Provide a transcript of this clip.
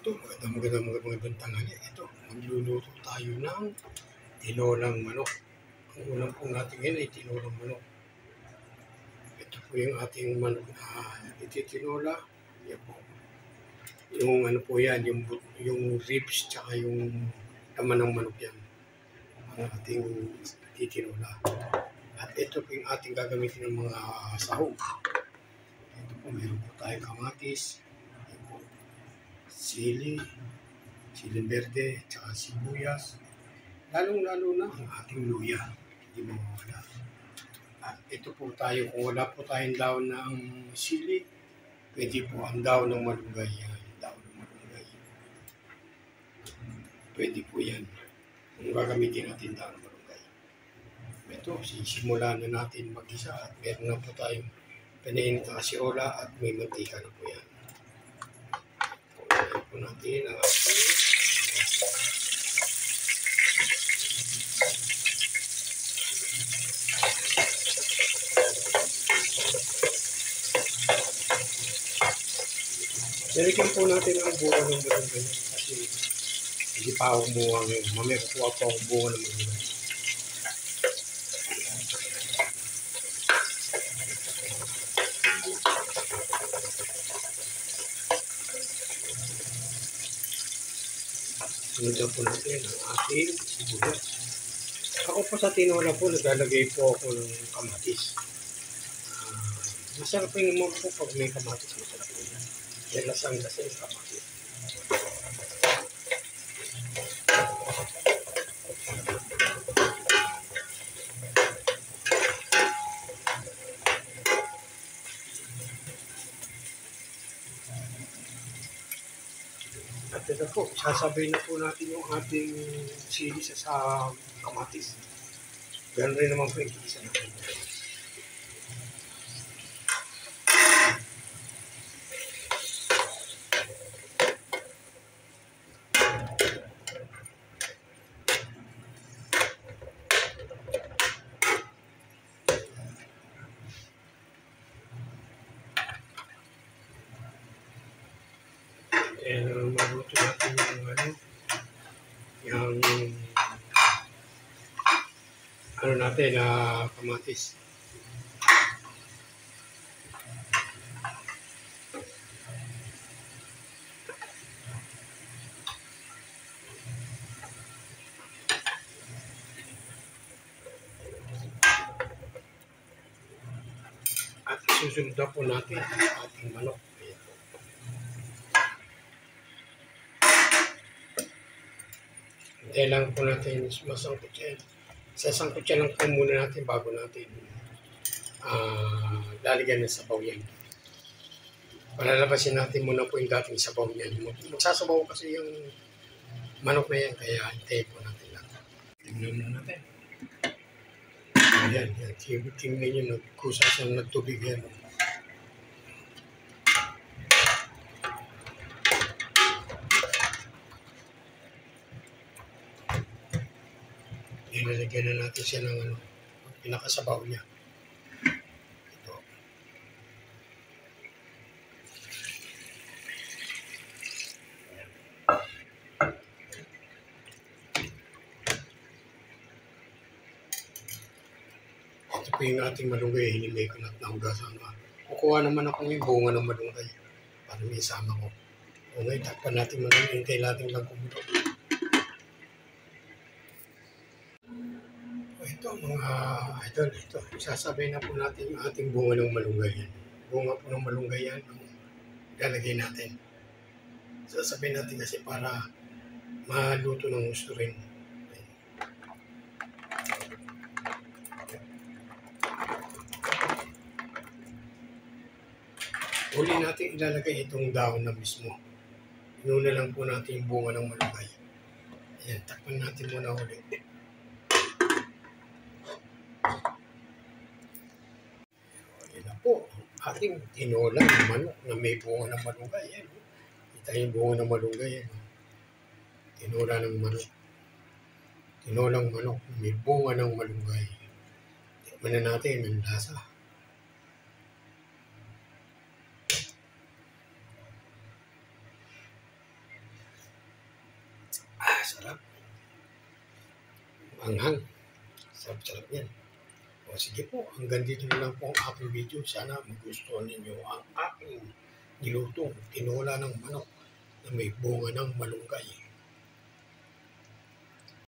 Ito, magandang tanghali. Ito, magluluto tayo ng tinolang manok. Ang unang po natin ngayon ay tinolang manok. Ito po yung ating manok na ititinola. Yan po. Yung ano po yan, yung ribs tsaka yung laman ng manok yan. Ang ating ititinola. At ito po yung ating gagamitin ng mga sahog. Ito po, meron po tayong kamatis, sili, siling verde, tsaka sibuyas. Lalong-lalo na ang ating luya. Hindi mawawala. At ito po tayo, kung wala po tayong daon ng sili, pwede po ang daon ng malunggay. Yan, daon ng malunggay. Pwede po yan. Kung gagamitin natin daon ng malunggay. Ito, sisimulan na natin mag-isa at meron na po tayong panainit na kaserola at may mantika na po yan. Kunin po natin ang ating nilagyan po natin ang bunga ng malunggay kasi hindi pa ako bunga ngayon. Mamaya kukuha po ang bunga ng malunggay. Sunod po natin ang ating sibuyas. Ako po sa tinola po, naglalagay po ako ng kamatis. Masarap yung mo po pag may kamatis. Masarap po yan. Yan lasang-lasa yung kamatis. At ito po, sasabay na po natin yung ating sili sa kamatis. Ganun rin naman po yung isa natin. Maluto natin yung natin na kamatis. At susunod na po natin ang ating manok. Hintayin lang po natin masangkot yan. Sasangkot yan lang po muna natin bago natin lalagyan ng sabaw yan. Palalabasin natin muna po yung dating sabaw niyan. Magsasabaw kasi yung manok na yan, kaya hintayin po natin lang. Tingnan na natin. Ayan, yan. Tingnan nyo, nagkusa siyang nagtubig yan. Ilalagyan na natin siya ng pinakasabaw niya. Ito. Ito po yung ating malunggay. Hinimay ko na nahugasan. Kukuha naman ako yung bunga ng malunggay para may isama ko. Okay, takpan natin malunggay. Hintay natin lang kumulo. Ito mga idol, ito. Sasabay na po natin yung ating bunga ng malunggay yan. Bunga po ng malunggay yan, ilalagay natin. Sasabay natin kasi para maluto ng gusto rin. Uli natin ilalagay itong dahon na mismo. Inuna lang po natin yung bunga ng malunggay. Ayan, takpan natin muna ulit. Po, ating tinolang manok na may bunga ng malunggay. Yan. Kita yung bunga ng malunggay. Yan. Tinola ng manok. Tinolang manok na may bunga ng malunggay. Tikman na natin ang lasa. Napakasarap. Anghang. Sarap-sarap yan. O sige po, hanggang dito na lang po ang aking video. Sana magustuhan ninyo ang aking nilutong tinola ng manok na may bunga ng malunggay.